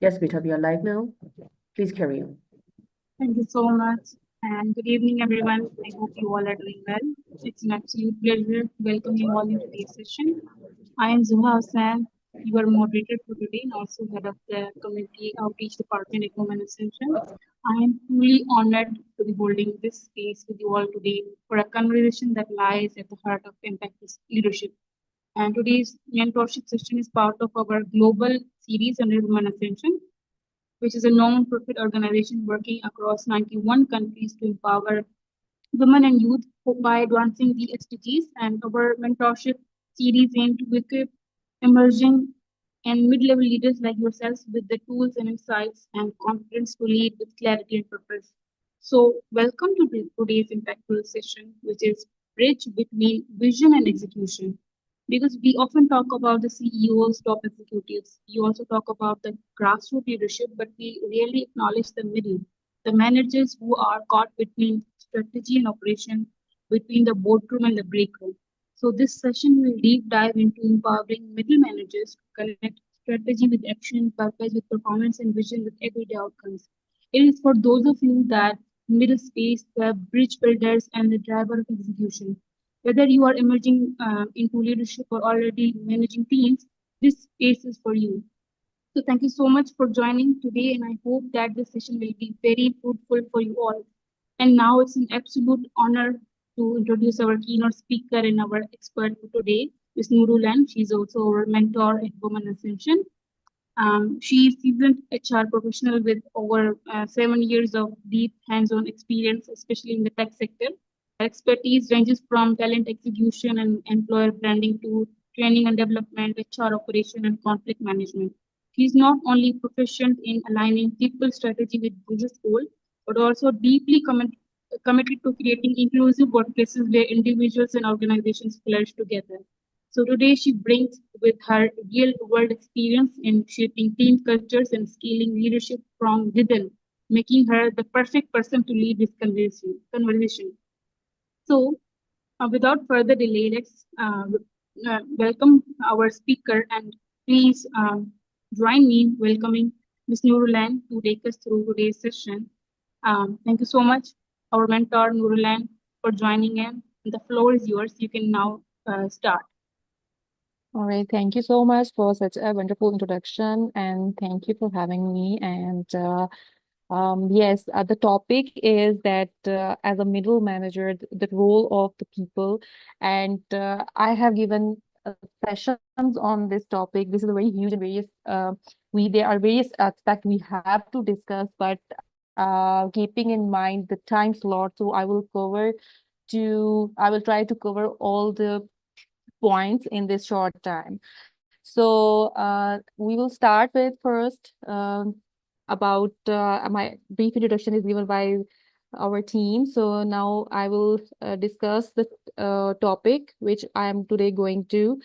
Yes, Beta, we are live now. Please carry on. Thank you so much. And good evening, everyone. I hope you all are doing well. It's an absolute pleasure welcoming you all in today's session. I am Zoha Hussain, your moderator for today and also head of the Community Outreach Department at WomenAscension. I am truly honored to be holding this space with you all today for a conversation that lies at the heart of impact leadership. And today's mentorship session is part of our global series under WomenAscension, which is a non-profit organization working across 91 countries to empower women and youth by advancing the SDGs. And our mentorship series aim to equip emerging and mid-level leaders like yourselves with the tools and insights and confidence to lead with clarity and purpose. So, welcome to today's impactful session, which is bridge between vision and execution. Because we often talk about the CEOs, top executives, you also talk about the grassroots leadership, but we rarely acknowledge the middle, the managers who are caught between strategy and operation, between the boardroom and the break room. So this session will deep dive into empowering middle managers to connect strategy with action, purpose with performance, and vision with everyday outcomes. It is for those of you that middle space, the bridge builders, and the driver of execution. Whether you are emerging into leadership or already managing teams, this space is for you. So thank you so much for joining today, and I hope that this session will be very fruitful for you all. And now it's an absolute honor to introduce our keynote speaker and our expert for today, Ms. Noor. She's also our mentor at WomenAscension. She is seasoned HR professional with over 7 years of deep hands-on experience, especially in the tech sector. Her expertise ranges from talent execution and employer branding to training and development, HR operation, and conflict management. She is not only proficient in aligning people strategy with business goals, but also deeply committed to creating inclusive workplaces where individuals and organizations flourish together. So today she brings with her real world experience in shaping team cultures and scaling leadership from within, making her the perfect person to lead this conversation. So without further delay, let's welcome our speaker and please join me in welcoming Ms. Nurulan to take us through today's session. Thank you so much, our mentor Nurulan, for joining in. The floor is yours. You can now start. All right, thank you so much for such a wonderful introduction, and thank you for having me. And yes, the topic is that as a middle manager, the role of the people, and I have given sessions on this topic. This is a very huge and various there are various aspects we have to discuss, but keeping in mind the time slot, so I will try to cover all the points in this short time. So we will start with first about my brief introduction is given by our team. So now I will discuss the topic which I am today going to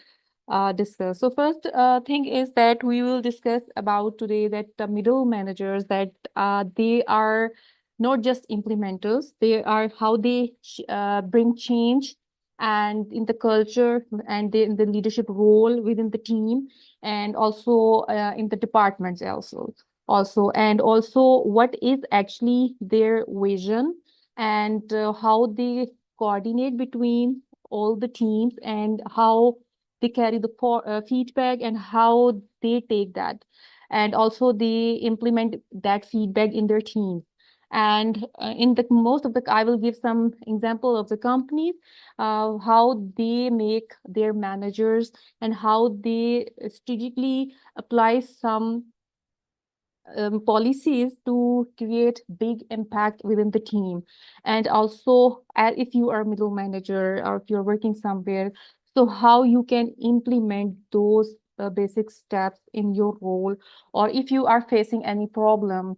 discuss. So first thing is that we will discuss about today that the middle managers that they are not just implementers, they are how they bring change and in the culture and in the leadership role within the team and also in the departments and also what is actually their vision and how they coordinate between all the teams and how they carry the feedback and how they take that and also they implement that feedback in their teams and in the most of the I will give some example of the companies how they make their managers and how they strategically apply some policies to create big impact within the team. And also, if you are a middle manager or if you're working somewhere, so how you can implement those basic steps in your role, or if you are facing any problem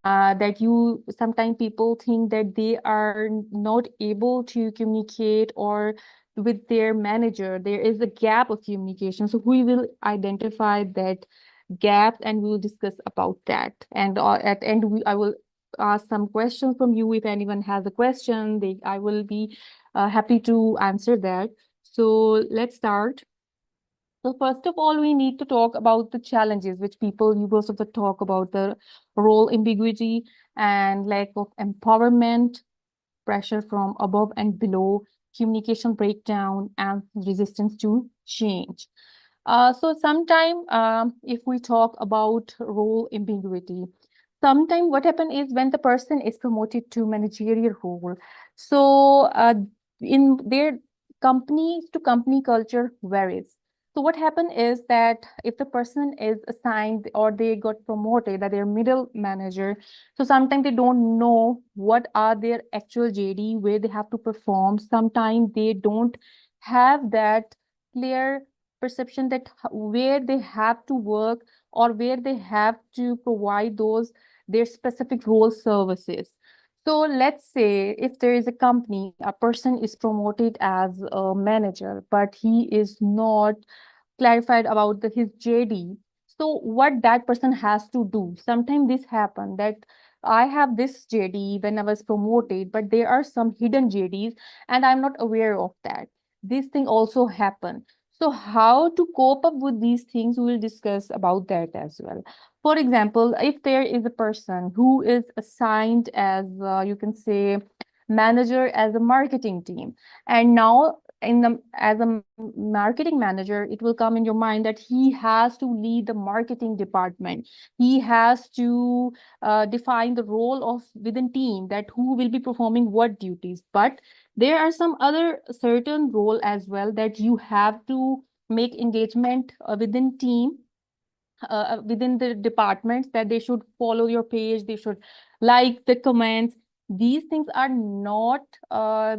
that you sometimes people think that they are not able to communicate or with their manager, there is a gap of communication. So we will identify that gap and we will discuss about that. And at the end, I will ask some questions from you. If anyone has a question, I will be happy to answer that. So let's start. So first of all, we need to talk about the challenges which people you most of the talk about the role ambiguity and lack of empowerment, pressure from above and below, communication breakdown, and resistance to change. So sometime if we talk about role ambiguity, sometime what happen is when the person is promoted to managerial role, so in their company to company culture varies. So what happen is that if the person is assigned or they got promoted, that they're middle manager, so sometimes they don't know what are their actual JD, where they have to perform. Sometimes they don't have that clear perception that where they have to work or where they have to provide those their specific role services. So let's say if there is a company, a person is promoted as a manager, but he is not clarified about his JD. So what that person has to do. Sometimes this happen that I have this JD when I was promoted, but there are some hidden JDs and I'm not aware of that. This thing also happen. So how to cope up with these things, we will discuss about that as well. For example, if there is a person who is assigned as, you can say, manager as a marketing team, and now in the as a marketing manager, it will come in your mind that he has to lead the marketing department. He has to define the role of within team that who will be performing what duties. But there are some other certain role as well that you have to make engagement within team, within the departments, that they should follow your page, they should like the comments. These things are not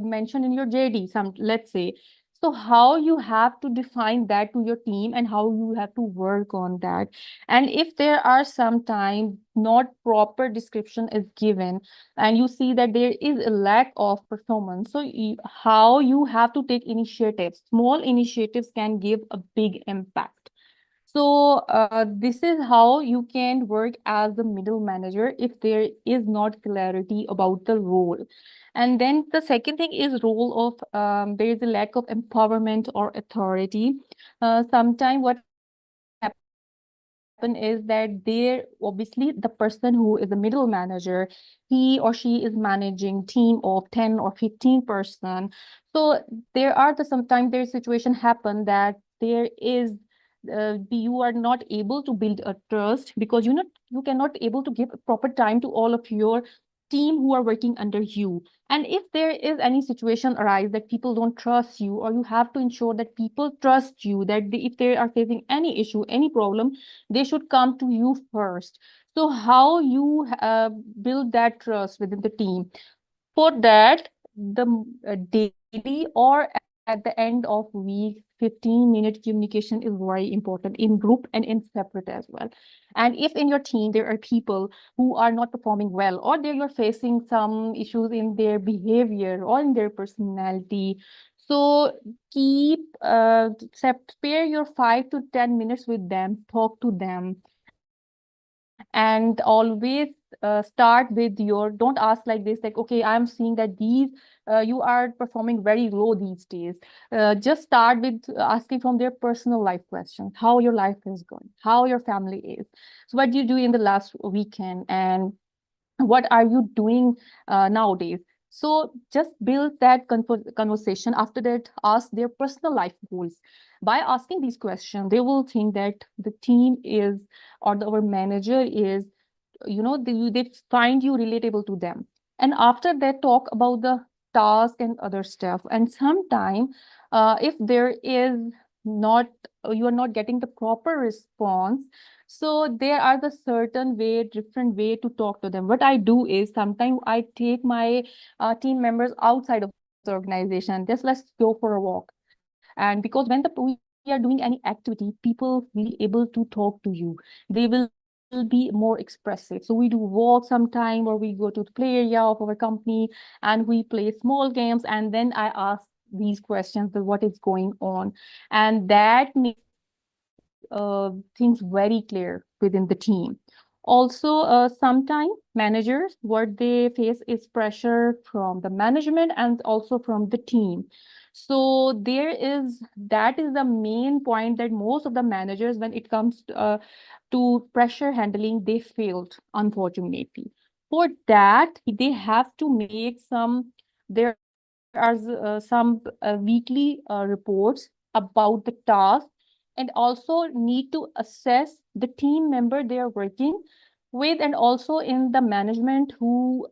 mentioned in your JD, some let's say. So how you have to define that to your team and how you have to work on that. And if there are some time not proper description is given and you see that there is a lack of performance, so how you have to take initiatives. Small initiatives can give a big impact. So this is how you can work as the middle manager if there is not clarity about the role. And then the second thing is role of there is a lack of empowerment or authority. Sometimes what happen is that there obviously the person who is a middle manager, he or she is managing team of 10 or 15%. So there are sometimes there situation happen that there is you are not able to build a trust because you cannot able to give proper time to all of your team who are working under you. And if there is any situation arise that people don't trust you, or you have to ensure that people trust you, that if they are facing any issue, any problem, they should come to you first. So how you build that trust within the team? For that, the daily or at the end of week, 15-minute communication is very important in group and in separate as well. And if in your team there are people who are not performing well, or they are facing some issues in their behavior or in their personality, so keep spare your 5 to 10 minutes with them, talk to them, and always start with your, don't ask like this, like, okay, I'm seeing that these you are performing very low these days. Just start with asking from their personal life questions, how your life is going, how your family is, so what do you do in the last weekend, and what are you doing nowadays. So just build that conversation. After that, ask their personal life goals. By asking these questions, they will think that the team is, or our manager is, they find you relatable to them. And after that, talk about the task and other stuff. And sometime if there is not, you are not getting the proper response, so there are the certain way, different way to talk to them. What I do is sometimes I take my team members outside of the organization. Just let's go for a walk. And because when we are doing any activity, people will be able to talk to you. They will be more expressive. So we do walk sometime, or we go to the play area of our company and we play small games. And then I ask these questions, that what is going on. And that makes things very clear within the team. Also, sometimes managers, what they face is pressure from the management and also from the team. So that is the main point that most of the managers, when it comes to pressure handling, they failed, unfortunately. For that, they have to make there are some weekly reports about the task, and also need to assess the team member they are working with, and also in the management who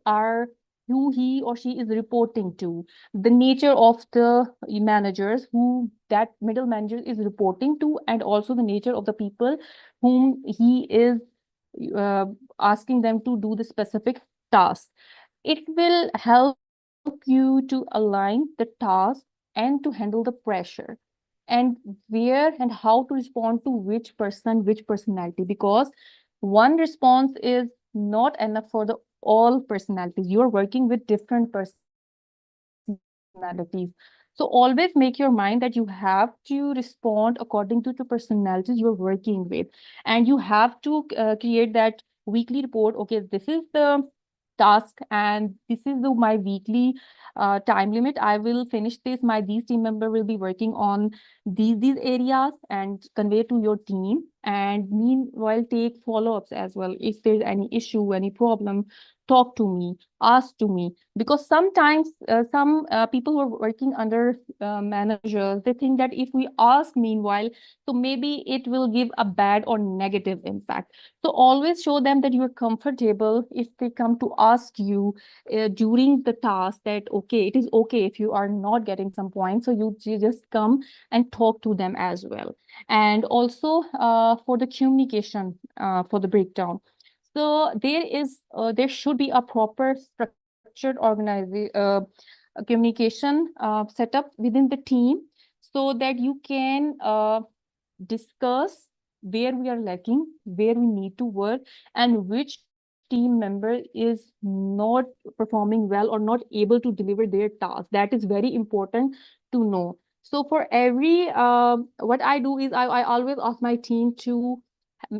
he or she is reporting to, the nature of the managers who that middle manager is reporting to, and also the nature of the people whom he is uh, asking them to do the specific task. It will help you to align the task and to handle the pressure, and where and how to respond to which person, which personality, because one response is not enough for the all personalities. You are working with different personalities. So always make your mind that you have to respond according to the personalities you're working with. And you have to create that weekly report. Okay, this is the task, and this is my weekly time limit. I will finish this. These team member will be working on these areas and convey to your team. And meanwhile, take follow-ups as well. If there's any issue, any problem, talk to me, ask to me. Because sometimes some people who are working under managers, they think that if we ask meanwhile, so maybe it will give a bad or negative impact. So always show them that you are comfortable if they come to ask you during the task, that okay, it is okay if you are not getting some points, so you just come and talk to them as well. And also for the communication, for the breakdown, so there should be a proper structured communication setup within the team, so that you can discuss where we are lacking, where we need to work, and which team member is not performing well or not able to deliver their task. That is very important to know. So for every, what I do is I always ask my team to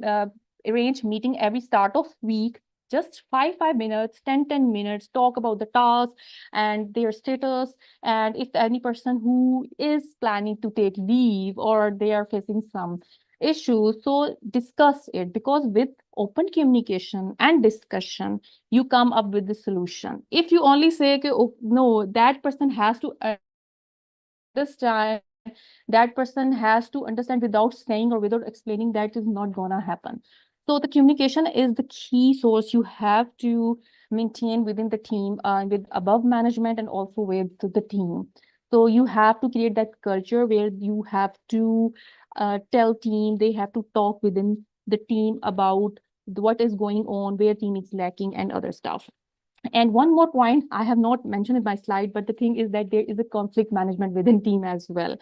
uh, arrange meeting every start of week, just 5 minutes, 10 minutes, talk about the task and their status, and if any person who is planning to take leave or they are facing some issues, so discuss it, because with open communication and discussion, you come up with the solution. If you only say, okay, oh, no, that person has to understand, that person has to understand without saying or without explaining, that is not gonna happen. So the communication is the key source you have to maintain within the team, with above management and also with the team. So you have to create that culture where you have to tell team, they have to talk within the team about what is going on, where team is lacking, and other stuff. And one more point I have not mentioned in my slide, but the thing is that there is a conflict management within team as well.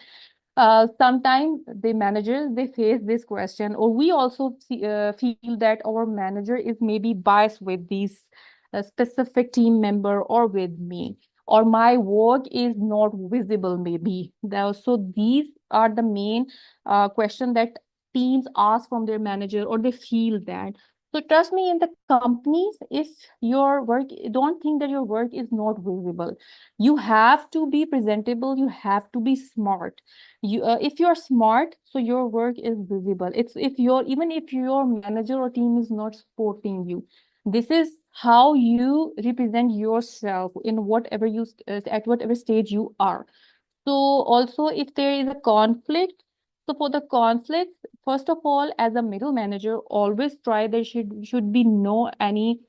Sometimes the managers, they face this question, or we also feel that our manager is maybe biased with these specific team member or with me, or my work is not visible maybe. So these are the main question that teams ask from their manager, or they feel that. So trust me, in the companies, if your work, don't think that your work is not visible. You have to be presentable, you have to be smart. If you're smart, so your work is visible. It's if you're even if your manager or team is not supporting you, this is how you represent yourself in whatever at whatever stage you are. So also, if there is a conflict, so for the conflict, first of all, as a middle manager, always try there should be no any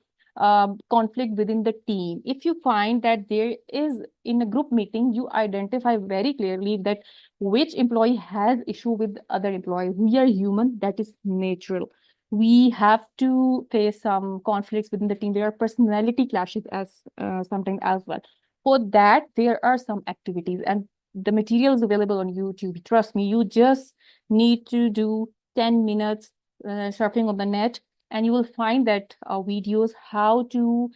conflict within the team. If you find that there is in a group meeting, you identify very clearly that which employee has issue with other employee. We are human, that is natural. We have to face some conflicts within the team. There are personality clashes as sometimes as well. For that, there are some activities, and the material is available on YouTube. Trust me, you just need to do 10 minutes surfing on the net, and you will find that videos how to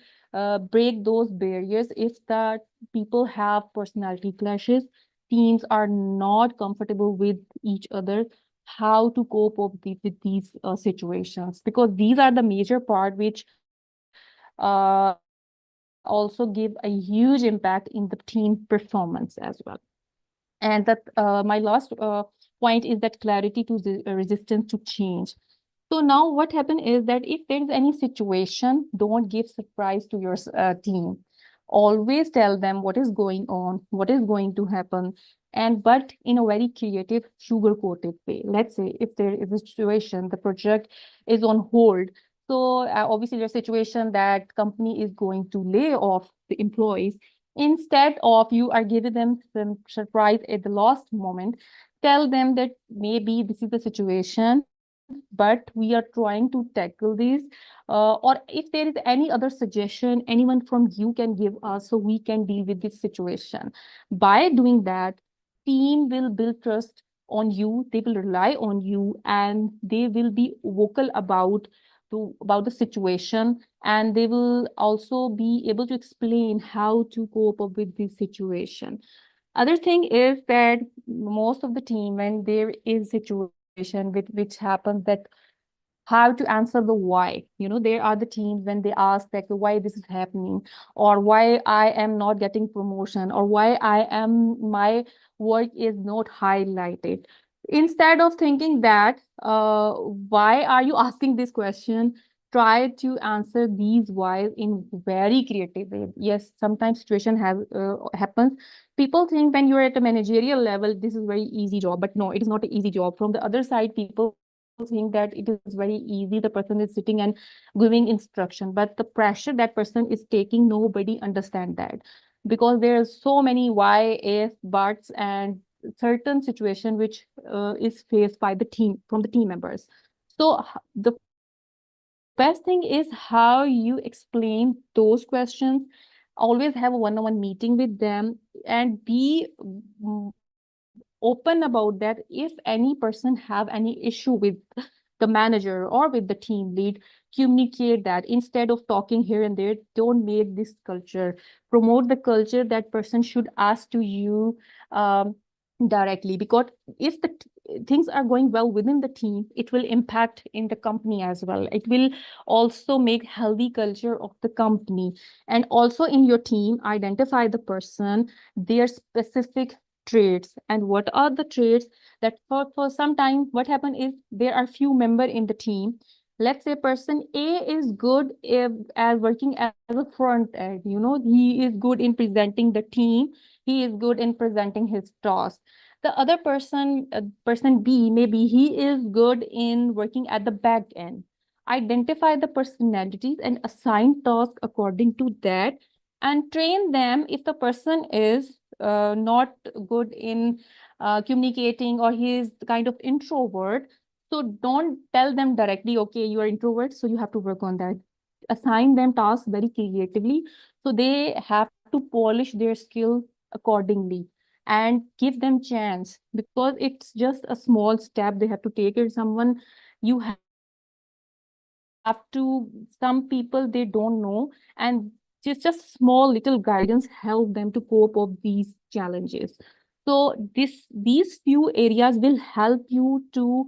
break those barriers if the people have personality clashes, teams are not comfortable with each other, how to cope up with these situations, because these are the major part which also give a huge impact in the team performance as well. And that my last point is that clarity to resistance to change. So now what happened is that if there is any situation, don't give surprise to your team. Always tell them what is going on, what is going to happen, and but in a very creative, sugar-coated way. Let's say if there is a situation, the project is on hold. So obviously there's a situation that company is going to lay off the employees. Instead of you are giving them some surprise at the last moment, tell them that maybe this is the situation, but we are trying to tackle this. Or if there is any other suggestion, anyone from you can give us so we can deal with this situation. By doing that, team will build trust on you, they will rely on you, and they will be vocal about the situation, and they will also be able to explain how to cope up with this situation. Other thing is that most of the team, when there is situation which happens, that how to answer the why. There are the teams when they ask like why this is happening, or why I am not getting promotion, or why my work is not highlighted. Instead of thinking that why are you asking this question, try to answer these whys in very creative way. Yes, sometimes situation has happens. People think when you're at a managerial level, this is very easy job, but no, it is not an easy job. From the other side, people think that it is very easy. The person is sitting and giving instruction, but the pressure that person is taking, nobody understand that, because there are so many why, if, buts, and certain situation which is faced by the team from the team members. So the best thing is how you explain those questions. Always have a one-on-one meeting with them, and be open about that. If any person have any issue with the manager or with the team lead, communicate that. Instead of talking here and there, don't make this culture. Promote the culture that person should ask to you directly, because if the things are going well within the team, it will impact in the company as well. It will also make healthy culture of the company. And also in your team, identify the person, their specific traits. And what are the traits that for some time what happened is there are few member in the team. Let's say person A is good as working as a front end. He is good in presenting the team, he is good in presenting his task. The other person, person B, maybe he is good in working at the back end. Identify the personalities and assign tasks according to that, and train them. If the person is not good in communicating, or he is kind of introvert, so don't tell them directly, okay, you are introvert, so you have to work on that. Assign them tasks very creatively, so they have to polish their skill accordingly, and give them chance, because it's just a small step they have to take. It someone you have to, some people they don't know, and just small little guidance help them to cope up these challenges. So these few areas will help you to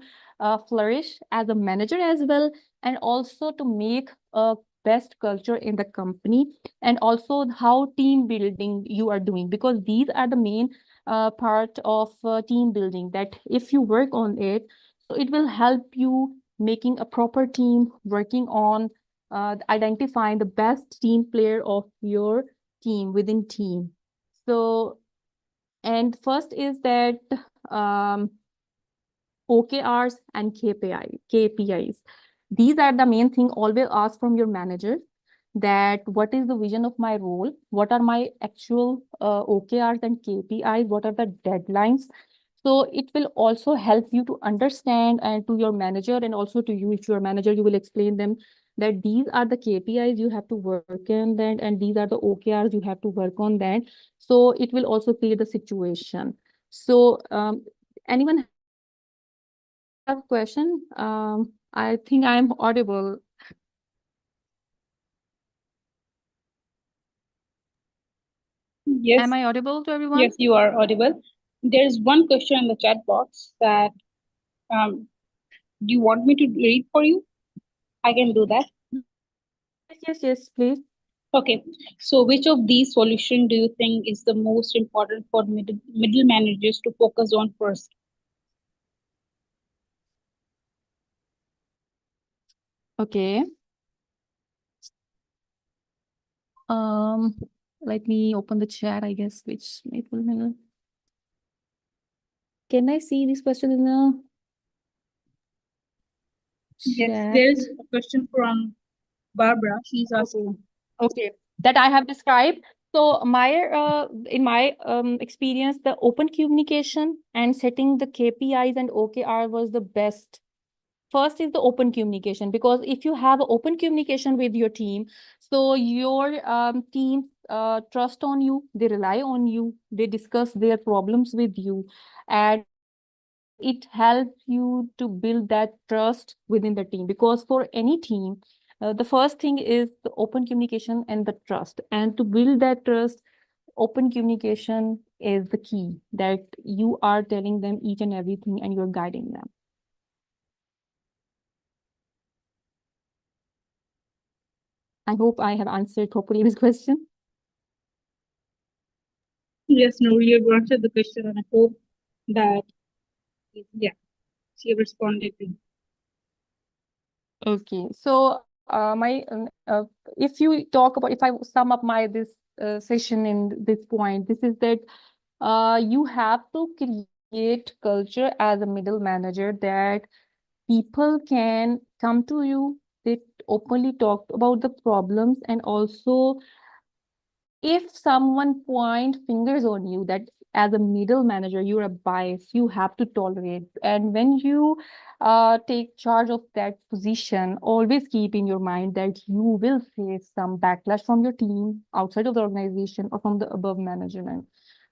flourish as a manager as well, and also to make a best culture in the company, and also how team building you are doing, because these are the main part of team building, that if you work on it, so it will help you making a proper team, working on identifying the best team player of your team within team. So, and first is that um, OKRs and KPIs. These are the main thing. Always ask from your manager that what is the vision of my role? What are my actual OKRs and KPIs? What are the deadlines? So it will also help you to understand, and to your manager, and also to you, if you are manager, you will explain them that these are the KPIs you have to work on that, and these are the OKRs you have to work on that. So it will also clear the situation. So anyone have question? I think I'm audible. Yes, Am I audible to everyone? yes, you are audible. There is one question in the chat box that um, do you want me to read for you? I can do that. Yes, yes, yes, please. Okay, so which of these solutions do you think is the most important for middle managers to focus on first? Okay. Um, Let me open the chat, I guess, which it will. Can I see this question in the Yes, chat? there is a question from Barbara. She's asking. Okay, that I have described. So in my experience, the open communication and setting the KPIs and OKR was the best. First is the open communication, because if you have open communication with your team, so your team trust on you, they rely on you, they discuss their problems with you, and it helps you to build that trust within the team. Because for any team, the first thing is the open communication and the trust. And to build that trust, open communication is the key, that you are telling them each and everything and you're guiding them. I hope I have answered hopefully this question. Yes, Noor, you've answered the question, and I hope that, yeah, she responded to. Okay, so if you talk about, if I sum up my this session in this point, this is that you have to create culture as a middle manager that people can come to you, they openly talk about the problems, and also if someone point fingers on you, that as a middle manager you're a bias, you have to tolerate. And when you take charge of that position, always keep in your mind that you will face some backlash from your team, outside of the organization, or from the above management.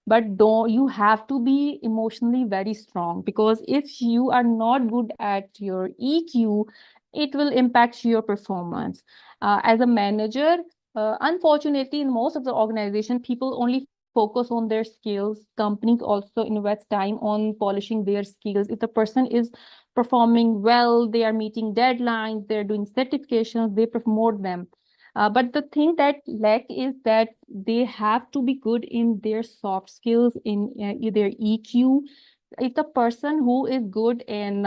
But don't, you have to be emotionally very strong, because if you are not good at your EQ, it will impact your performance. As a manager, unfortunately, in most of the organization, people only focus on their skills. Companies also invest time on polishing their skills. If the person is performing well, they are meeting deadlines, they're doing certifications, they promote them. But the thing that lack is that they have to be good in their soft skills, in their EQ. If the person who is good in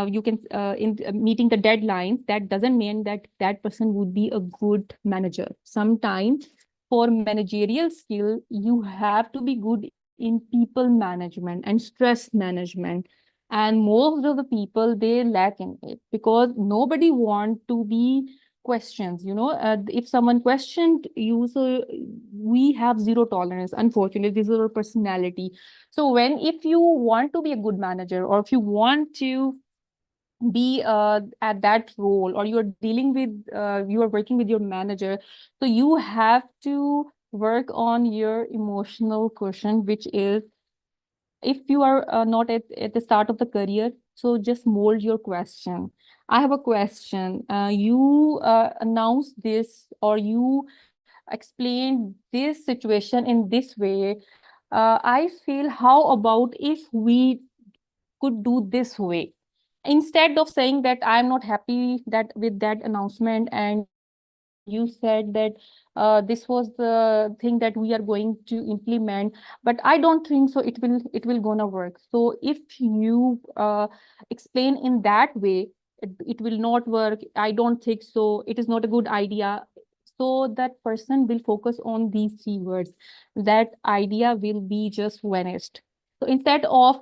you can in meeting the deadlines, that doesn't mean that that person would be a good manager. Sometimes for managerial skill, you have to be good in people management and stress management. And most of the people, they lack in it, because nobody want to be questions, if someone questioned you, so we have zero tolerance. Unfortunately, this is our personality. So when, if you want to be a good manager, or if you want to be at that role, or you're dealing with you are working with your manager, so you have to work on your emotional quotient, which is, if you are not at the start of the career, so just mold your question. I have a question. You announce this, or you explain this situation in this way. I feel, how about if we could do this way, instead of saying that I'm not happy that with that announcement, and you said that this was the thing that we are going to implement, but I don't think so it will gonna work. So if you explain in that way, it will not work, I don't think so, it is not a good idea. So that person will focus on these three words, that idea will be just vanished. So instead of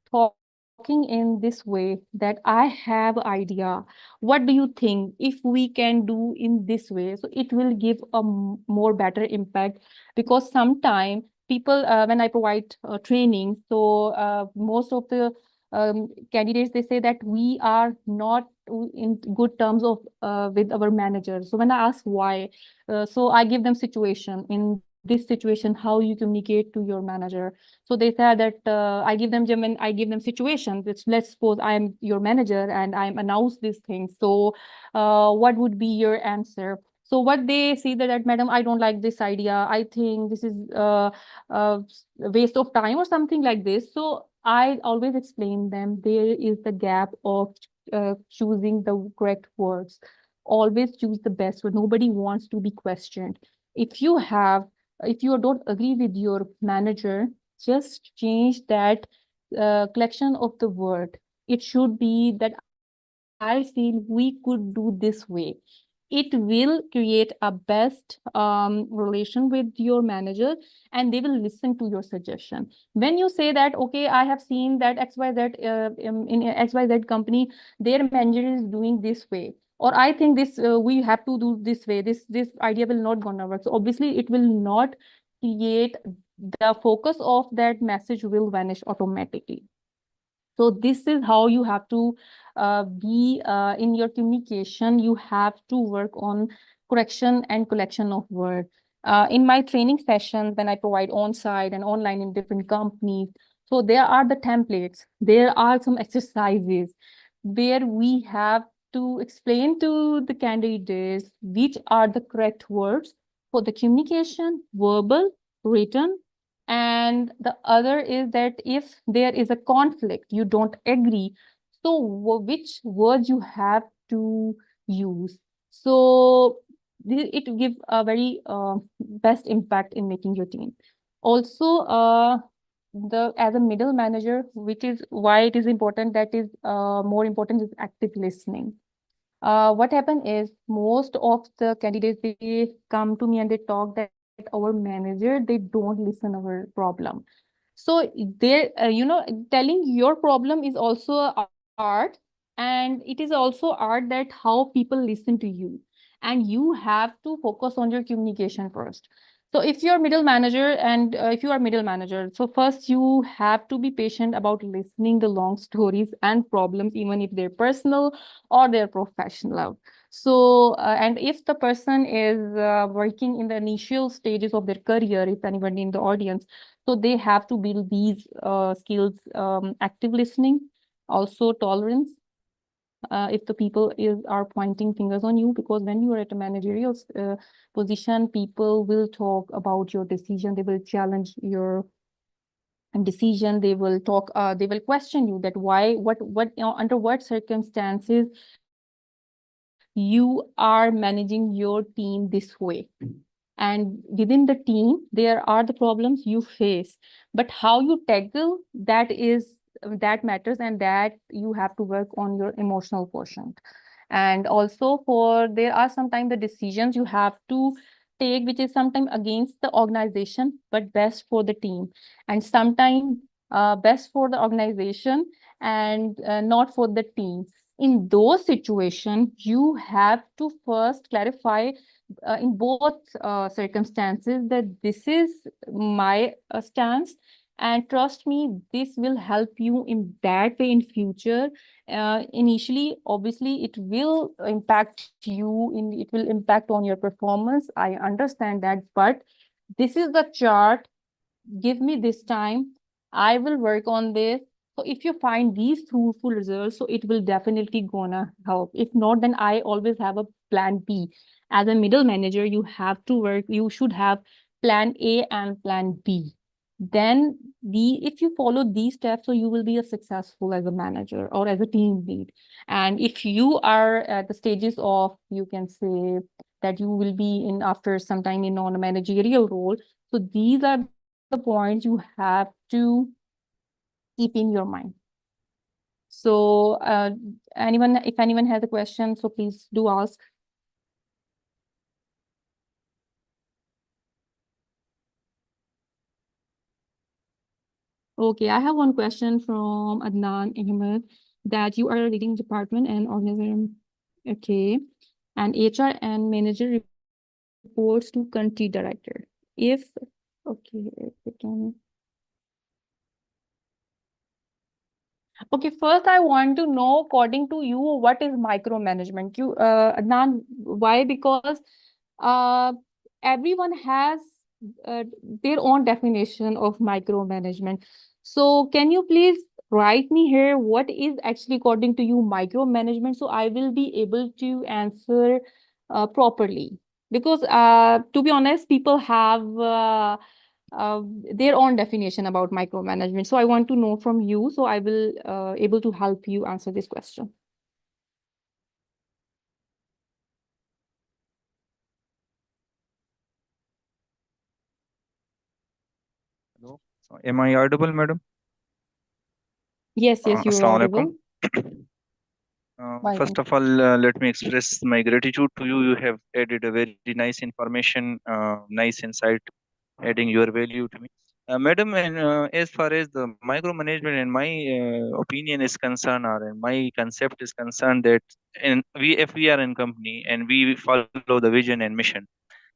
talking in this way, that I have idea, what do you think if we can do in this way, so it will give a more better impact. Because sometimes people, when I provide training, so most of the candidates, they say that we are not in good terms of with our manager. So when I ask why, so I give them situation, in this situation how you communicate to your manager. So they said that I give them situation, which, let's suppose I am your manager and I'm announced this thing, so what would be your answer? So what they see that, madam, I don't like this idea, I think this is waste of time or something like this. So I always explain them there is the gap of choosing the correct words. always choose the best word. Nobody wants to be questioned. If you don't agree with your manager, just change that collection of the word. It should be that I feel we could do this way. It will create a best relation with your manager, and they will listen to your suggestion. When you say that, okay, I have seen that XYZ in XYZ company, their manager is doing this way, or I think this we have to do this way. This idea will not gonna work. So obviously, it will not create the focus of that message will vanish automatically. So this is how you have to be in your communication. You have to work on correction and collection of word. In my training sessions, when I provide on-site and online in different companies, so there are the templates. There are some exercises where we have to explain to the candidates which are the correct words for the communication, verbal, written, and the other is that if there is a conflict, you don't agree, so which words you have to use. So it will give a very best impact in making your team. Also, as a middle manager, which is why it is important, that is more important is active listening. What happened is most of the candidates, they come to me and they talk that our manager, they don't listen our problem. So they, telling your problem is also a art, and it is also art that how people listen to you, and you have to focus on your communication first. So if you're middle manager and if you are middle manager, so first you have to be patient about listening the long stories and problems, even if they're personal or they're professional. So, and if the person is working in the initial stages of their career, if anybody in the audience, so they have to build these skills, active listening, also tolerance. If the people are pointing fingers on you, because when you are at a managerial position, people will talk about your decision, they will challenge your decision, they will talk, they will question you that why, what, under what circumstances you are managing your team this way. And within the team, there are the problems you face, but how you tackle that is that matters, and that you have to work on your emotional quotient. And also, for there are sometimes the decisions you have to take which is sometimes against the organization but best for the team, and sometimes best for the organization and not for the team. In those situations, you have to first clarify in both circumstances that this is my stance, and trust me, this will help you in that way in future. Initially, obviously, it will impact you, it will impact on your performance, I understand that, but this is the chart. Give me this time, I will work on this. So if you find these fruitful results, so it will definitely gonna help. If not, then I always have a plan B. As a middle manager, you have to work, you should have plan A and plan B. Then if you follow these steps, so you will be a successful as a manager or as a team lead. And if you are at the stages of, you can say that you will be in after some time in on a managerial role, so these are the points you have to keep in your mind. So if anyone has a question, so please do ask. Okay, I have one question from Adnan Ahmed, that you are leading department and organization. Okay. And HR and manager reports to country director. If, okay, if we can. Okay, first I want to know, according to you, what is micromanagement? Adnan, why? Because uh, everyone has their own definition of micromanagement. So can you please write me here what is actually, according to you, micromanagement, so I will be able to answer properly. Because to be honest, people have their own definition about micromanagement. So I want to know from you, so I will able to help you answer this question. So am I audible, madam? Yes, yes, you're Assalamu alaikum. audible. First of all, let me express my gratitude to you. You have added a very nice information, nice insight, adding your value to me. Madam, and as far as the micromanagement and my opinion is concerned, or in my concept is concerned, that if we are in company and we follow the vision and mission,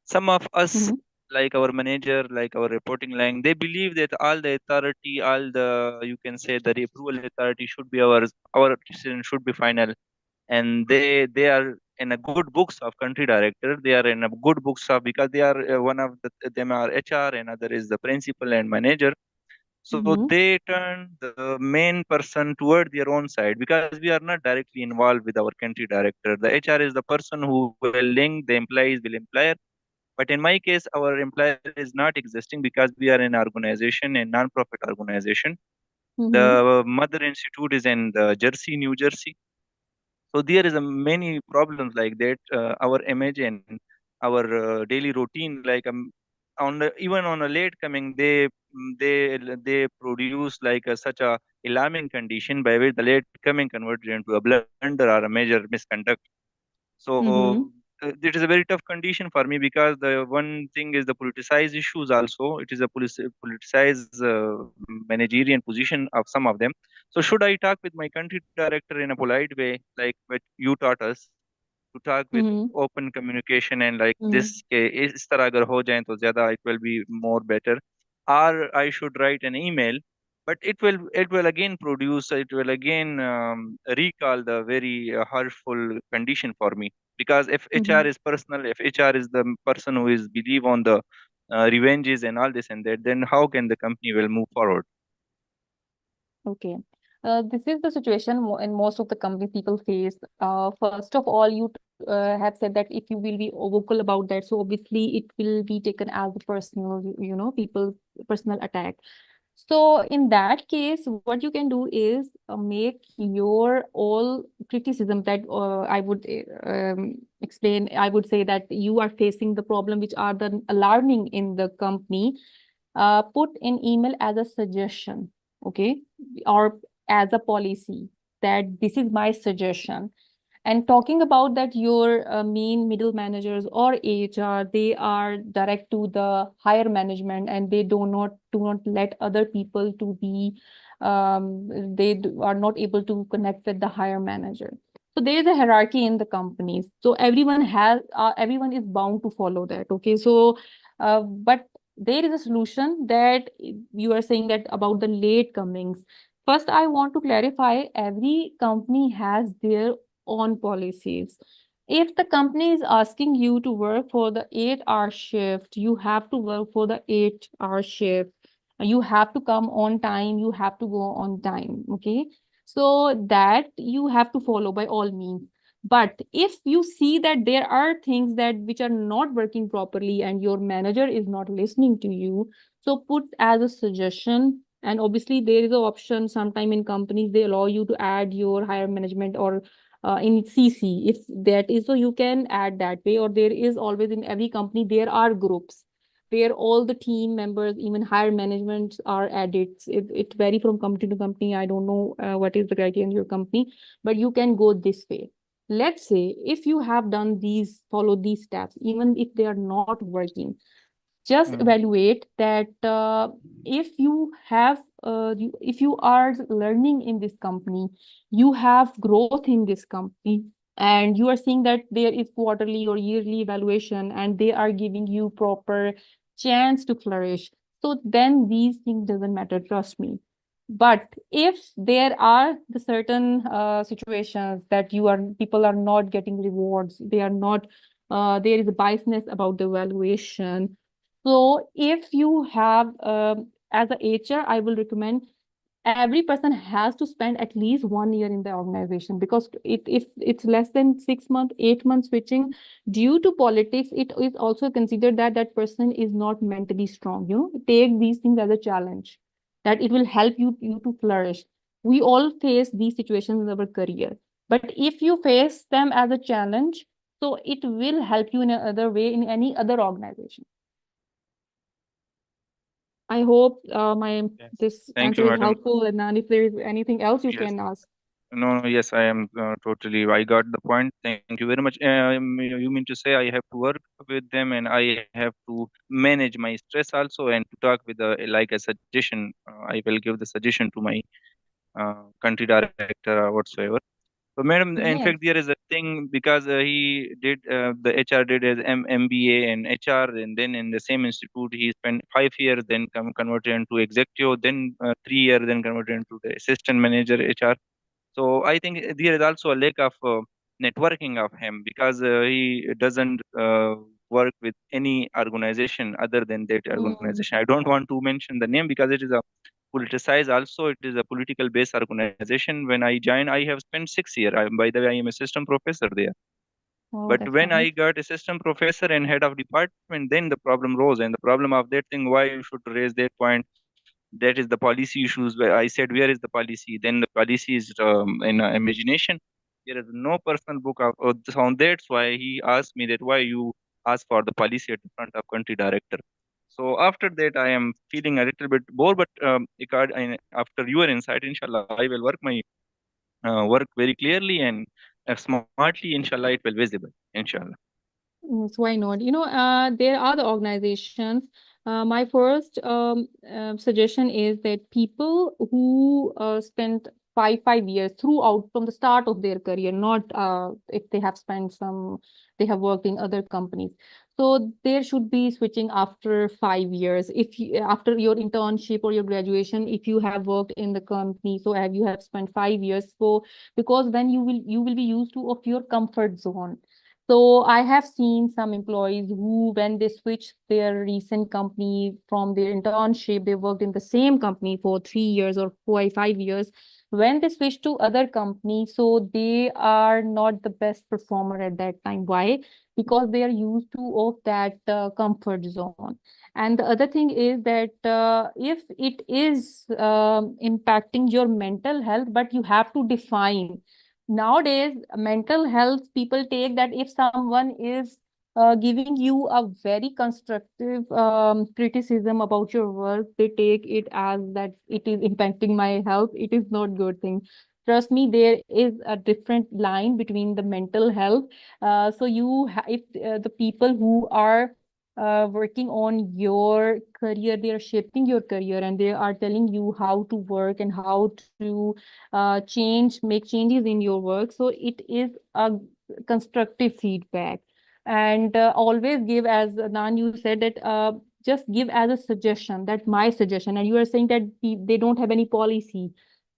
some of us, like our manager, like our reporting line, they believe that all the authority, all the, you can say, the approval authority should be ours, our decision should be final, and they are in a good books of country director, they are in a good books of, because they are one of them are HR, and other is the principal and manager. So they turn the main person toward their own side, because we are not directly involved with our country director. The HR is the person who will link the employees will employer. But in my case, our employer is not existing, because we are an organization, a non-profit organization. The mother institute is in the Jersey, New Jersey. So there is a many problems like that. Our image and our daily routine, like even on a late coming, they produce like such a alarming condition by which the late coming converted into a blunder or a major misconduct. So it is a very tough condition for me, because the one thing is the politicized issues also. It is a politicized managerial position of some of them. So should I talk with my country director in a polite way, like what you taught us, to talk with open communication, and like this is tarah agar ho jaye to zyada it will be more better, or I should write an email, but it will again produce, it will again recall the very harmful condition for me, because if HR is personal, if HR is the person who is believe on the revenges and all this and that, then how can the company will move forward? Okay. This is the situation in most of the companies people face. First of all, you have said that if you will be vocal about that, so obviously it will be taken as a personal, people personal attack. So in that case, what you can do is make your all criticism that I would explain. I would say that you are facing the problem which are the alarming in the company. Put in email as a suggestion, okay, or as a policy, that this is my suggestion. And talking about that, your main middle managers or HR, they are direct to the higher management, and they do not let other people to be, are not able to connect with the higher manager. So there is a hierarchy in the companies. So everyone is bound to follow that. Okay, so but there is a solution that you are saying that about the late comings. First, I want to clarify, every company has their own policies. If the company is asking you to work for the 8-hour shift, you have to work for the 8-hour shift. You have to come on time, you have to go on time. Okay. So that you have to follow by all means. But if you see that there are things that which are not working properly and your manager is not listening to you, so put as a suggestion. And obviously there is an option sometime in companies, they allow you to add your higher management or in CC. If that is so, you can add that way. Or there is always in every company, there are groups where all the team members, even higher management, are added. It vary from company to company. I don't know what is the criteria in your company, but you can go this way. Let's say if you have done follow these steps, even if they are not working, just evaluate that if you are learning in this company, you have growth in this company, and you are seeing that there is quarterly or yearly evaluation, and they are giving you proper chance to flourish, so then these things doesn't matter, trust me. But if there are the certain situations that people are not getting rewards, they are not there is a biasness about the evaluation. So if you have, as a HR, I will recommend every person has to spend at least 1 year in the organization, because if it's less than 6 months, 8 months switching due to politics, it is also considered that that person is not mentally strong. Take these things as a challenge, that it will help you to flourish. We all face these situations in our career, but if you face them as a challenge, so it will help you in another way in any other organization. I hope Yes. this Thank you, answer is madam. helpful, and then if there is anything else you Yes. can ask. No, yes, I am totally. I got the point. Thank you very much. You mean to say I have to work with them and I have to manage my stress also and to talk with like a suggestion. I will give the suggestion to my country director or whatsoever. So, madam, in Yes. fact, there is a thing because he did the HR did his MBA in HR, and then in the same institute he spent 5 years, then converted into executive, then 3 years, then converted into the assistant manager HR. So I think there is also a lack of networking of him because he doesn't work with any organization other than that Mm. organization. I don't want to mention the name because it is a politicized also. It is a political based organization. When I joined, I have spent 6 years. By the way, I am assistant professor there. Oh, But that's when nice. I got assistant professor and head of department, then the problem rose. And the problem of that thing, why you should raise that point, that is the policy issues. Where I said, where is the policy? Then the policy is in imagination. There is no personal book of on that's why he asked me that why you ask for the policy at the front of country director. So after that, I am feeling a little bit bored. But after your insight, inshallah, I will work my work very clearly and smartly. Inshallah, it will visible. Inshallah. Yes, why not? There are the organizations. My first suggestion is that people who spent five years throughout from the start of their career, not if they have spent they have worked in other companies. So there should be switching after 5 years. If you, after your internship or your graduation, if you have worked in the company, so have you have spent 5 years. So because then you will be used to of your comfort zone. So I have seen some employees who, when they switch their recent company from their internship, they worked in the same company for 3 years or 5 years. When they switch to other company, so they are not the best performer at that time. Why? Because they are used to of that comfort zone. And the other thing is that if it is impacting your mental health, but you have to define nowadays mental health people take that if someone is giving you a very constructive criticism about your work, they take it as that it is impacting my health. It is not good thing. Trust me, there is a different line between the mental health. So if the people who are working on your career, they are shaping your career and they are telling you how to work and how to make changes in your work. So it is a constructive feedback. And always give, as Nan, you said that just give as a suggestion, that my suggestion. And you are saying that they don't have any policy.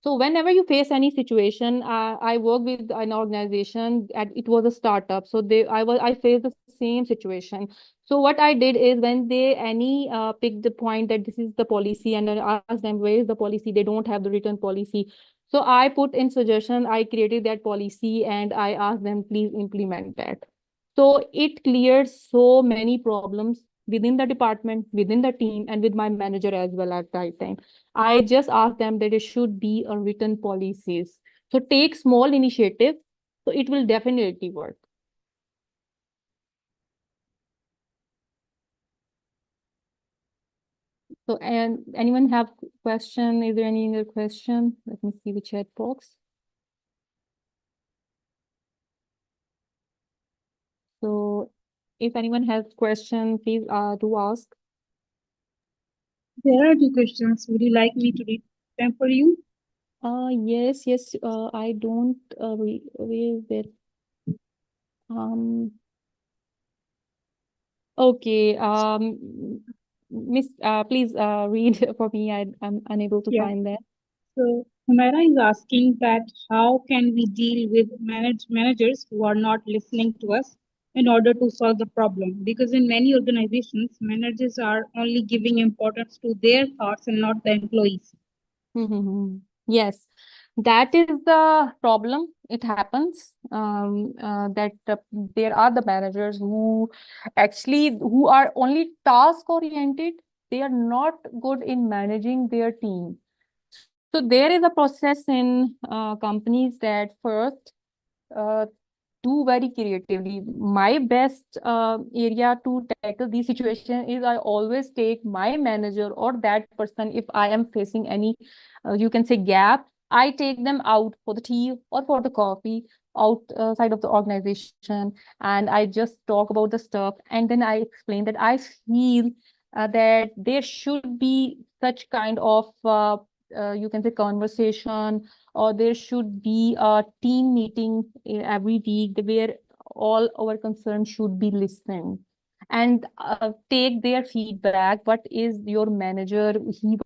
So whenever you face any situation, I work with an organization and it was a startup. So I faced the same situation. So what I did is when they pick the point that this is the policy, and I asked them where is the policy, they don't have the written policy. So I put in suggestion, I created that policy and I asked them please implement that. So it cleared so many problems within the department, within the team, and with my manager as well at that time. I just asked them that it should be a written policies. So take small initiative, so it will definitely work. So, and anyone have question? Is there any other question? Let me see the chat box. So if anyone has question, please do ask. There are two questions. Would you like me to read them for you? Yes. I don't where is it? Okay. Miss, please read for me. I'm unable to Yeah. find that. So Humaira is asking that how can we deal with managers who are not listening to us in order to solve the problem? Because in many organizations, managers are only giving importance to their thoughts and not the employees. Yes, that is the problem. It happens that there are the managers who are only task oriented. They are not good in managing their team. So there is a process in companies that first do very creatively. My best area to tackle these situations is I always take my manager or that person, if I am facing any, you can say, gap, I take them out for the tea or for the coffee outside of the organization, and I just talk about the stuff, and then I explain that I feel that there should be such kind of you can say conversation, or there should be a team meeting every week where all our concerns should be listened, and take their feedback. What is your manager,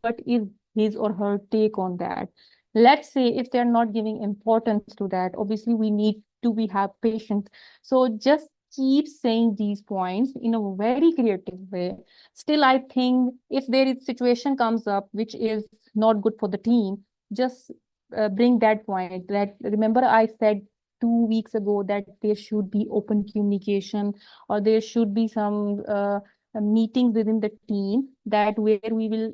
what is his or her take on that? Let's say if they're not giving importance to that, obviously we need to be have patience. So just keep saying these points in a very creative way. Still, I think if there is situation comes up which is not good for the team, just bring that point. That remember I said 2 weeks ago that there should be open communication, or there should be some meetings within the team that where we will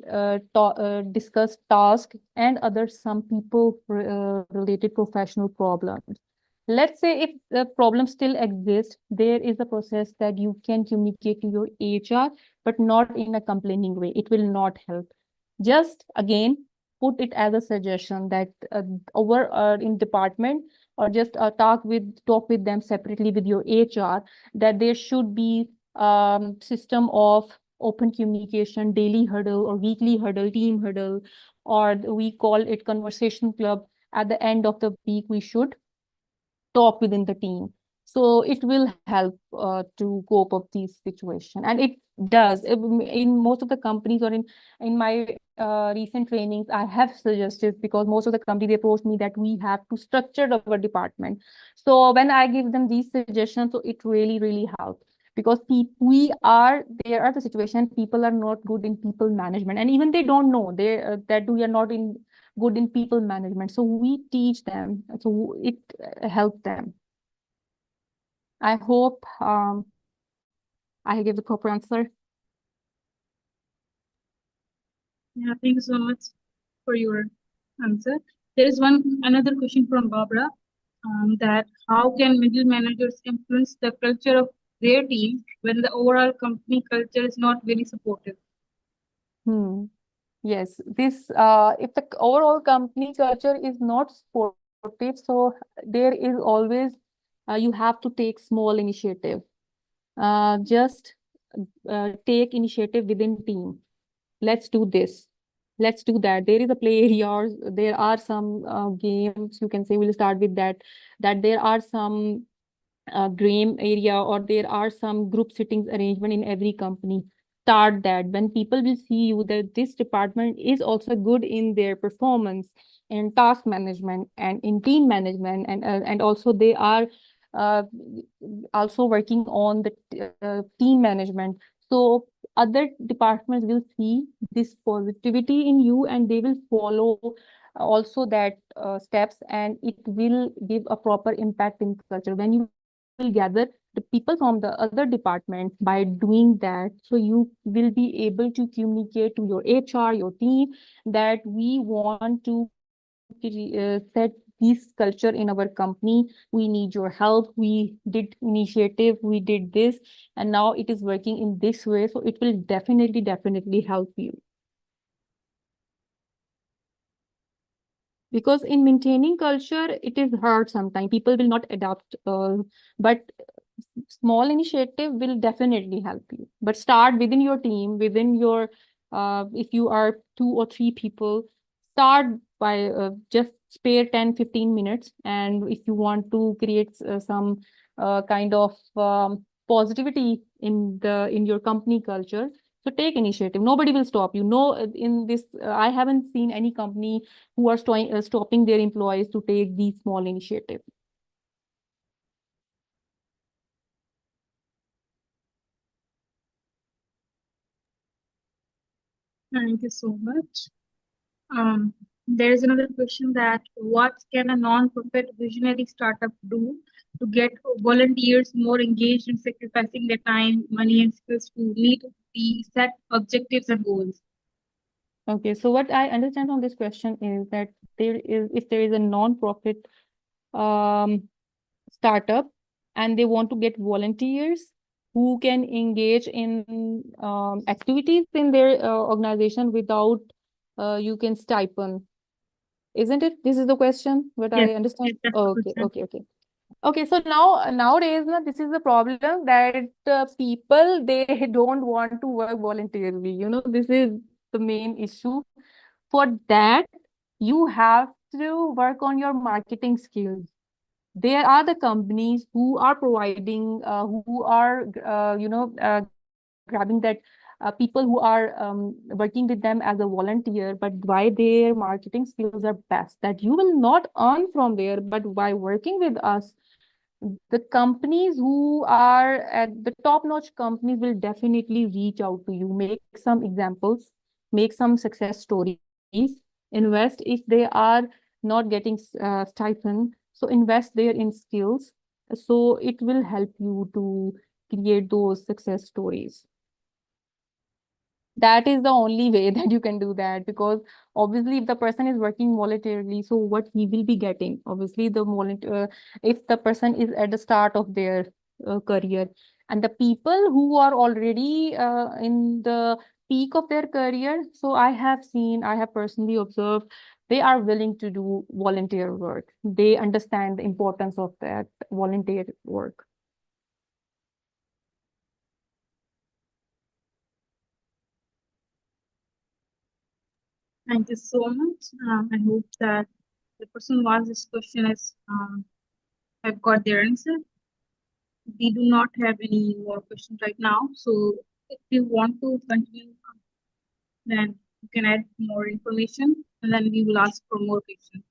discuss tasks and other some people related professional problems. Let's say if the problem still exists, there is a process that you can communicate to your HR, but not in a complaining way. It will not help. Just again, put it as a suggestion that over in department, or just talk with them separately with your HR, that there should be system of open communication, daily huddle or weekly huddle, team huddle, or we call it conversation club. At the end of the week, we should talk within the team. So it will help to cope up these situation, and it does. In most of the companies, or in my recent trainings, I have suggested, because most of the companies they approach me that we have to structure our department. So when I give them these suggestions, so it really helps, because there are the situation people are not good in people management, and even they don't know that we are not in good in people management. So we teach them. So it helps them. I hope I gave the proper answer. Yeah, thank you so much for your answer. There is another question from Barbara, that how can middle managers influence the culture of their team when the overall company culture is not very supportive? Yes, this if the overall company culture is not supportive, so there is always you have to take small initiative. Just take initiative within team. Let's do this. Let's do that. There is a play area, or there are some games, you can say. We'll start with that. That there are some game area, or there are some group sittings arrangement in every company. Start that. When people will see you that this department is also good in their performance and task management and in team management, and also they are uh, also working on the team management. So other departments will see this positivity in you, and they will follow also that steps, and it will give a proper impact in culture. When you will gather the people from the other department by doing that, so you will be able to communicate to your HR, your team, that we want to set this culture in our company. We need your help. We did initiative, we did this, and now it is working in this way. So it will definitely help you. Because in maintaining culture, it is hard sometimes. People will not adapt, but small initiative will definitely help you. But start within your team, within your, if you are 2 or 3 people, start by just spare 10-15 minutes. And if you want to create some kind of positivity in your company culture, so take initiative. Nobody will stop you. No, in this, I haven't seen any company who are stopping their employees to take these small initiatives. Thank you so much. There is another question, that what can a non-profit visionary startup do to get volunteers more engaged in sacrificing their time, money, and skills to meet the set objectives and goals? Okay, so what I understand from this question is that if there is a non-profit startup, and they want to get volunteers who can engage in activities in their organization without you can stipend. Isn't it? This is the question, what Yes, I understand. yes, that's the Okay, question. okay, okay. Okay, so nowadays, this is the problem that people, they don't want to work voluntarily. This is the main issue. For that, you have to work on your marketing skills. There are the companies who are providing, who are, grabbing that people who are working with them as a volunteer, but why their marketing skills are best, that you will not earn from there, but by working with us, the companies who are at the top-notch companies will definitely reach out to you, make some examples, make some success stories, invest if they are not getting stipend. So invest there in skills. So it will help you to create those success stories. That is the only way that you can do that, because obviously if the person is working voluntarily, so what he will be getting, obviously the volunteer, if the person is at the start of their career, and the people who are already in the peak of their career, so I have personally observed, they are willing to do volunteer work. They understand the importance of that volunteer work. Thank you so much. I hope that the person who asked this question have got their answer. We do not have any more questions right now. So if you want to continue, then you can add more information and then we will ask for more questions.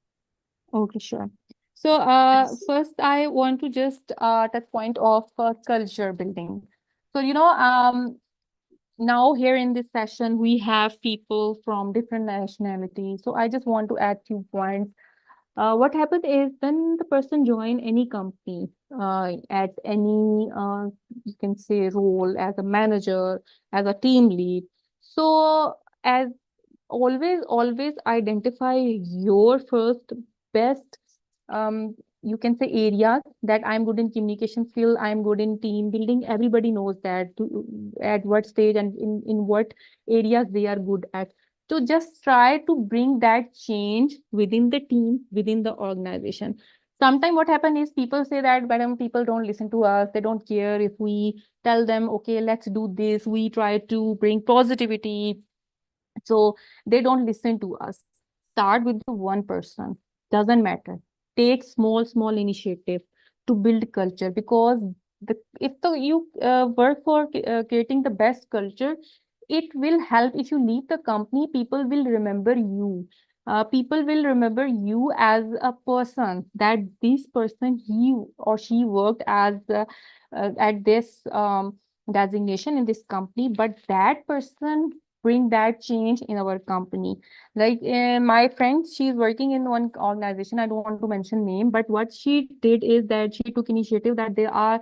Okay, sure. So Yes. first I want to just touch point of culture building. So, now here in this session, we have people from different nationalities. So I just want to add few points. What happened is when the person join any company at any, you can say, role as a manager, as a team lead. So as always identify your first best, you can say, areas, that I'm good in communication skill, I'm good in team building. Everybody knows that at what stage and in what areas they are good at. So just try to bring that change within the team, within the organization. Sometimes what happens is people say that, madam, people don't listen to us, they don't care if we tell them, okay, let's do this, we try to bring positivity, so they don't listen to us. Start with the one person. Doesn't matter. Take small initiative to build culture, because if you work for creating the best culture, it will help. If you leave the company, people will remember you. People will remember you as a person, that this person, he or she worked as at this designation in this company, but that person bring that change in our company. Like my friend, she's working in one organization. I don't want to mention name, but what she did is that she took initiative that there are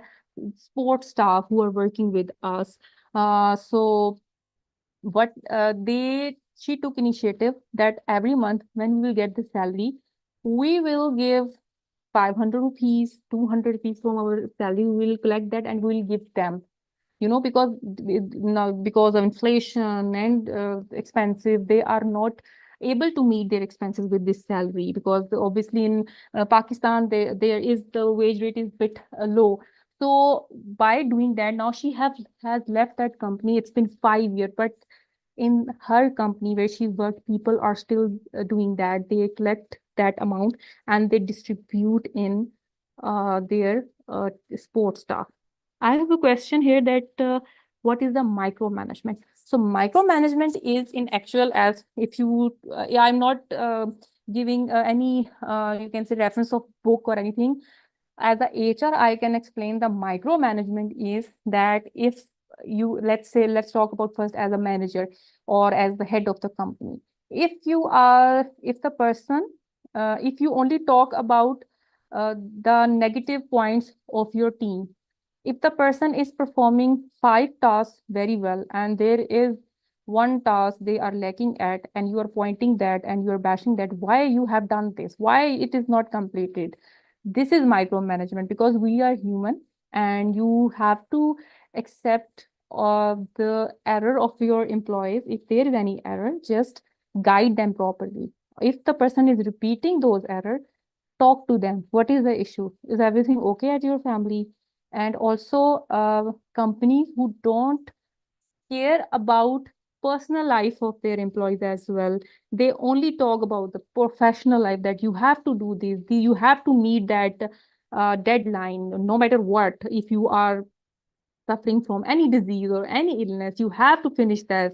sports staff who are working with us. So what she took initiative that every month when we will get the salary, we will give 500 rupees, 200 rupees from our salary. We will collect that and we will give them, because now, because of inflation and expensive, they are not able to meet their expenses with this salary, because obviously in Pakistan, there is the wage rate is bit low. So by doing that, now she has left that company. It's been 5 years, but in her company where she worked, people are still doing that. They collect that amount and they distribute in their sports staff. I have a question here that what is the micromanagement? So micromanagement is in actual, as if you, yeah, I'm not giving any, you can say, reference of book or anything. As a HR, I can explain the micromanagement is that if you, let's talk about first as a manager or as the head of the company. If the person, if you only talk about the negative points of your team, if the person is performing 5 tasks very well and there is one task they are lacking at, and you are pointing that and you are bashing that, why you have done this, why it is not completed, this is micromanagement, because we are human. and you have to accept the error of your employees. If there is any error, just guide them properly. If the person is repeating those errors, talk to them. What is the issue? Is everything okay at your family? And also, companies who don't care about personal life of their employees as well. They only talk about the professional life, that you have to do this, you have to meet that deadline, no matter what. If you are suffering from any disease or any illness, you have to finish that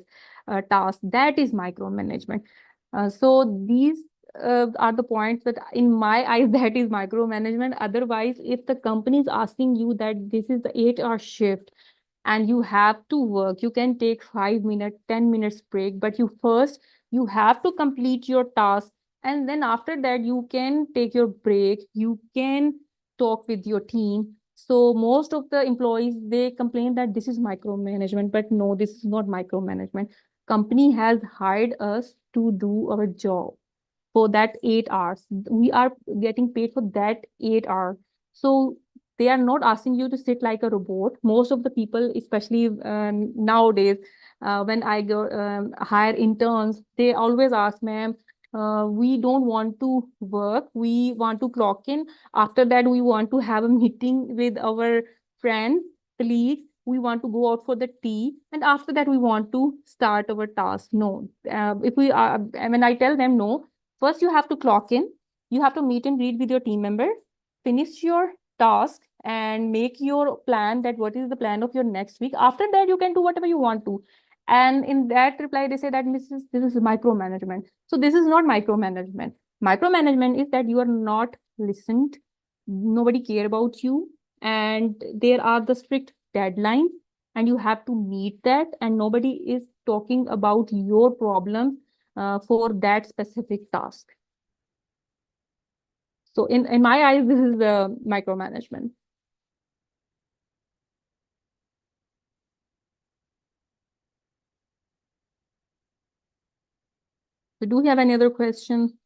task. That is micromanagement. So these are the points that, in my eyes, that is micromanagement. Otherwise, if the company is asking you that this is the 8-hour shift and you have to work, you can take 5 minutes, 10 minutes break, but you have to complete your task. And then after that, you can take your break. You can talk with your team. So most of the employees, they complain that this is micromanagement, but no, this is not micromanagement. Company has hired us to do our job for that 8 hours. We are getting paid for that 8 hours. So they are not asking you to sit like a robot. Most of the people, especially nowadays, when I go hire interns, they always ask, ma'am, we don't want to work. We want to clock in. After that, we want to have a meeting with our friends, colleagues. We want to go out for the tea. And after that, we want to start our task. No, if we are, when I tell them no, first, you have to clock in. You have to meet and greet with your team member, finish your task, and make your plan, that what is the plan of your next week. After that, you can do whatever you want to. And in that reply, they say that this is micromanagement. So this is not micromanagement. Micromanagement is that you are not listened, nobody care about you, and there are the strict deadlines, and you have to meet that, and nobody is talking about your problems for that specific task. So in my eyes, this is the micromanagement. So do we have any other question?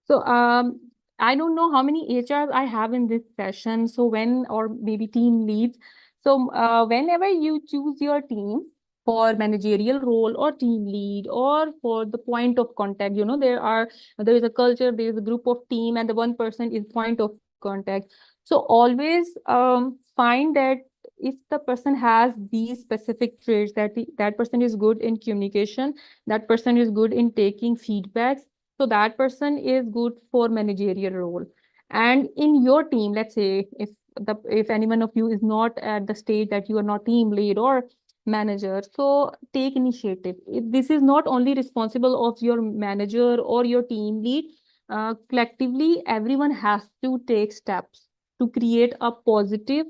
So I don't know how many HRs I have in this session. So when, or maybe team leads. So whenever you choose your team for managerial role or team lead or for the point of contact, you know, there is a culture, there is a group of team, and the one person is point of contact. So always find that if the person has these specific traits, that person is good in communication, that person is good in taking feedbacks, so that person is good for managerial role. And in your team, let's say if any one of you is not at the stage that you are not team lead or manager, so take initiative. This is not only responsible of your manager or your team lead. Collectively, everyone has to take steps to create a positive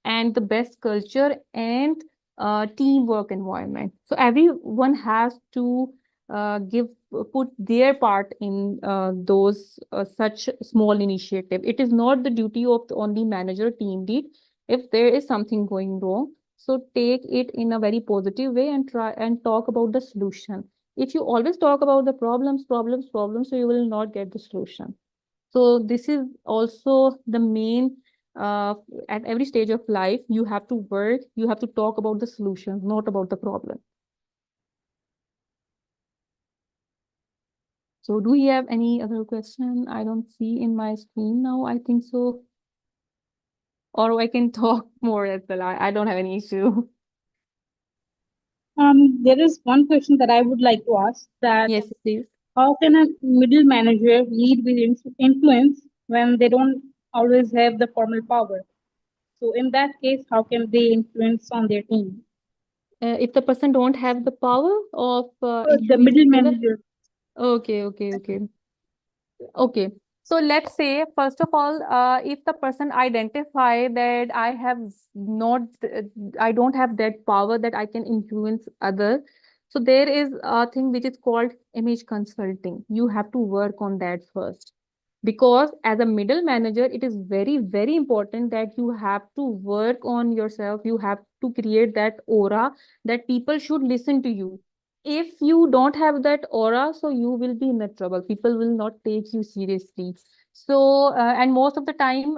and the best culture and teamwork environment. So everyone has to put their part in those such small initiative. It is not the duty of the only manager, team lead. If there is something going wrong, so take it in a very positive way and try and talk about the solution. If you always talk about the problems, so you will not get the solution. So this is also the main, at every stage of life, you have to work, you have to talk about the solution, not about the problem. So do we have any other question? I don't see in my screen now. I think so. Or I can talk more as well. I don't have any issue. There is one question that I would like to ask, that Yes, please. how can a middle manager lead with influence when they don't always have the formal power? So in that case, how can they influence on their team? If the person don't have the power of The middle influencing other. manager. Okay. Okay. So let's say, first of all, if the person identify that I don't have that power that I can influence others. So there is a thing which is called image consulting. You have to work on that first. Because as a middle manager, it is very, very important that you have to work on yourself. You have to create that aura that people should listen to you. if you don't have that aura, so you will be in a trouble. People will not take you seriously. So, and most of the time,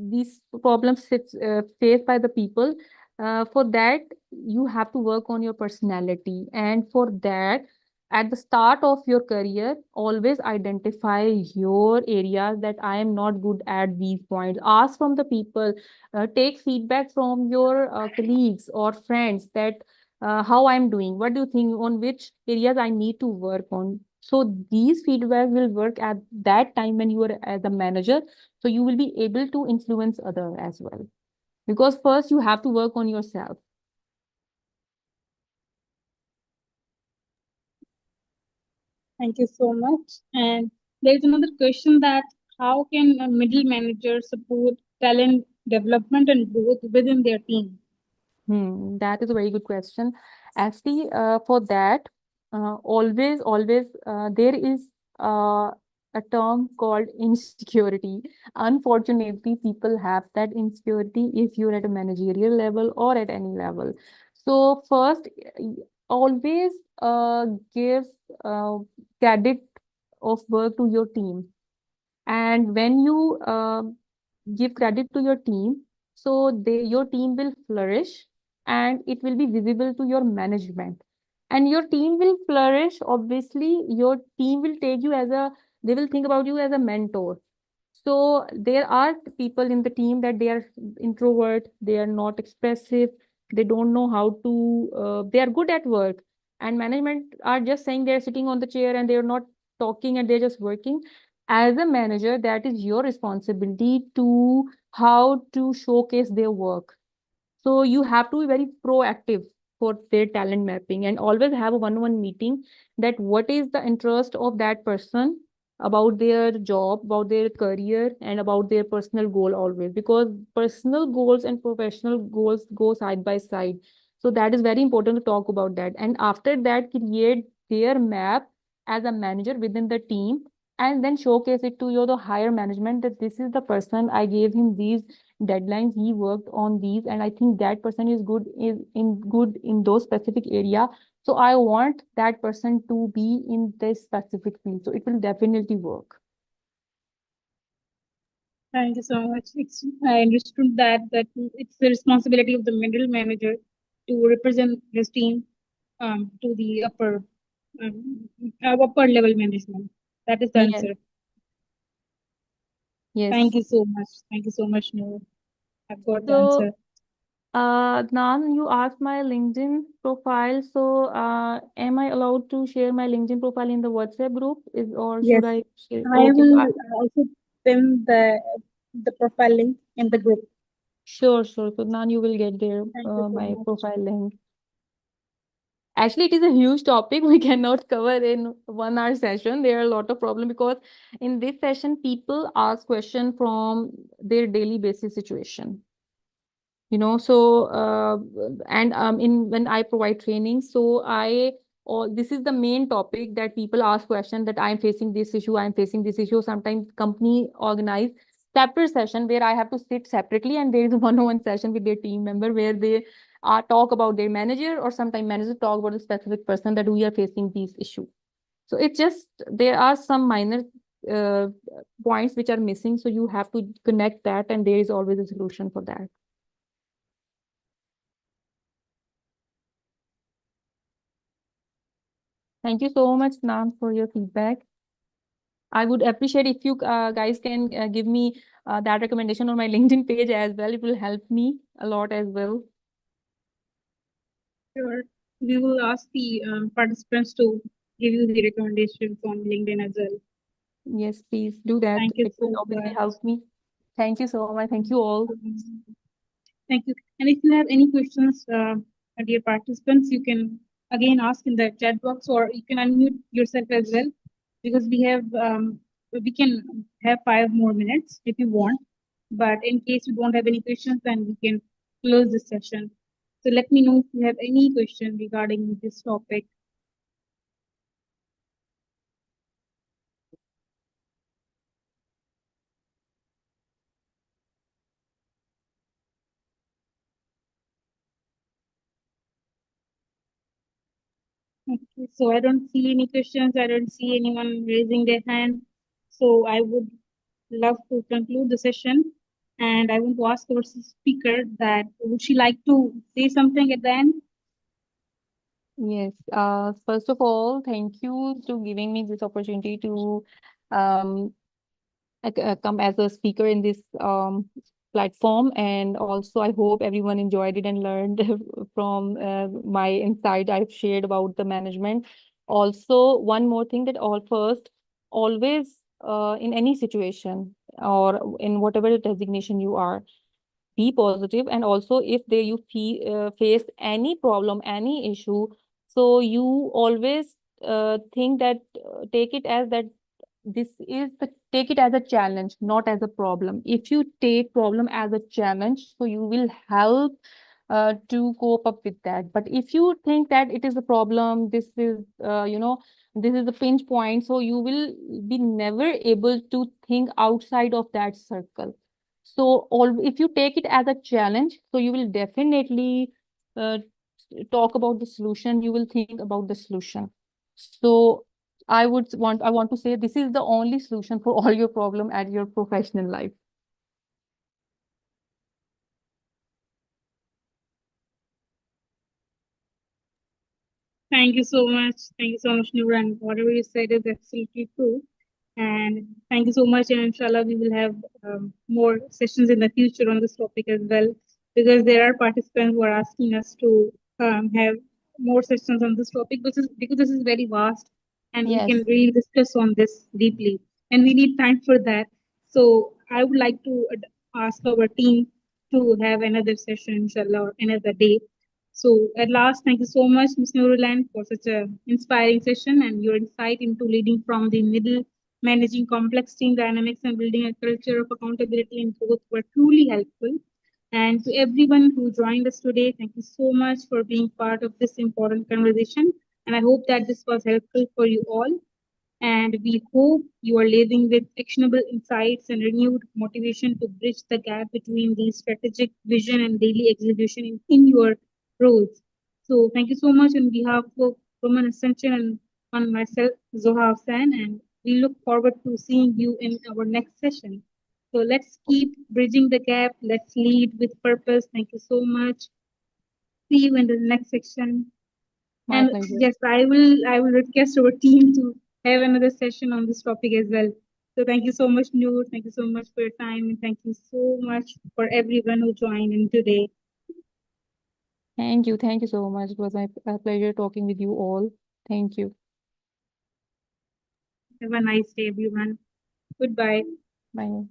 these problems faced by the people. For that, you have to work on your personality. And for that, at the start of your career, always identify your areas that I am not good at these points. Ask from the people, take feedback from your colleagues or friends that how I'm doing, what do you think, on which areas I need to work on. So these feedback will work at that time when you are as a manager. So you will be able to influence other as well. Because first you have to work on yourself. Thank you so much. And there's another question that how can a middle manager support talent development and growth within their team? That is a very good question. Actually, for that, always, there is a term called insecurity. Unfortunately, people have that insecurity if you're at a managerial level or at any level. So first, always give uh, credit of work to your team. And when you give credit to your team, so your team will flourish and it will be visible to your management. And your team will flourish. Obviously, your team will take you as they will think about you as a mentor. So there are people in the team that they are introvert, they are not expressive, they don't know how to, they are good at work. And management are just saying they're sitting on the chair and they're not talking and they're just working. As a manager, that is your responsibility to how to showcase their work. So you have to be very proactive for their talent mapping and always have a one-on-one meeting that what is the interest of that person about their job, about their career, and about their personal goal always, because personal goals and professional goals go side by side. So that is very important to talk about that. And after that, create their map as a manager within the team and then showcase it to your the higher management that this is the person I gave him these deadlines, he worked on these, and I think that person is good in those specific area. So I want that person to be in this specific field, so it will definitely work. Thank you so much. I understood that it's the responsibility of the middle manager to represent his team to the um, upper level management. That is the Yes, answer. Thank yes. you so much. Thank you so much, Noor. I've got the So answer. Nan, you asked my LinkedIn profile. So am I allowed to share my LinkedIn profile in the WhatsApp group? Or should Yes, I share? I Okay, will also pin the profile link in the group. sure, sure. So Nan, you will get there Thank you so my much. profile link. Actually, it is a huge topic we cannot cover in 1 hour session. There are a lot of problems because in this session, people ask question from their daily basis situation. So and in when I provide training, so this is the main topic that people ask question that I'm facing this issue, I'm facing this issue. Sometimes company organize separate session where I have to sit separately and there is a one-on-one session with their team member where they talk about their manager, or sometimes manager talk about a specific person that we are facing these issue. So it's just there are some minor uh, points which are missing, so you have to connect that and there is always a solution for that. Thank you so much, Nam, for your feedback. I would appreciate if you guys can give me that recommendation on my LinkedIn page as well. It will help me a lot as well. Sure. We will ask the participants to give you the recommendations on LinkedIn as well. Yes, please do that. Thank you It will so obviously much. help me. Thank you so much. Thank you all. Thank you. And if you have any questions, dear participants, you can again ask in the chat box, or you can unmute yourself as well, because we can have 5 more minutes if you want. But in case you don't have any questions, then we can close this session. So let me know if you have any question regarding this topic. Okay, so I don't see any questions. I don't see anyone raising their hand. So I would love to conclude the session. And I want to ask our speaker that would she like to say something at the end? Yes. First of all, thank you to giving me this opportunity to um, come as a speaker in this platform. And also, I hope everyone enjoyed it and learned from my insight I've shared about the management. Also, one more thing that all first, always in any situation or in whatever designation you are, be positive. And also, if there you face any problem, any issue, so you always think that take it as that this is the take it as a challenge, not as a problem. If you take problem as a challenge, so you will help to cope up with that. But if you think that it is a problem, this is this is the pinch point, so you will be never able to think outside of that circle. So all if you take it as a challenge, so you will definitely uh, talk about the solution, you will think about the solution. So I want to say this is the only solution for all your problem at your professional life. Thank you so much. Thank you so much, Noor. And whatever you said is absolutely true. And thank you so much. And inshallah, we will have more sessions in the future on this topic as well, because there are participants who are asking us to have more sessions on this topic, because this is very vast and we Yes. can really discuss on this deeply. And we need time for that. So I would like to ask our team to have another session, inshallah, or another day. So at last, thank you so much, Ms. Nurulan, for such an inspiring session and your insight into leading from the middle, managing complex team dynamics and building a culture of accountability and growth were truly helpful. And to everyone who joined us today, thank you so much for being part of this important conversation. And I hope that this was helpful for you all. And we hope you are living with actionable insights and renewed motivation to bridge the gap between the strategic vision and daily execution in your roles. So thank you so much on behalf of WomenAscension and on myself, Zoha Hussain, and we look forward to seeing you in our next session. So let's keep bridging the gap. Let's lead with purpose. Thank you so much. See you in the next section. My And pleasure. yes, I will request our team to have another session on this topic as well. So thank you so much, Noor. Thank you so much for your time, and thank you so much for everyone who joined in today. Thank you so much. It was my pleasure talking with you all. Thank you. Have a nice day, everyone. Goodbye. Bye.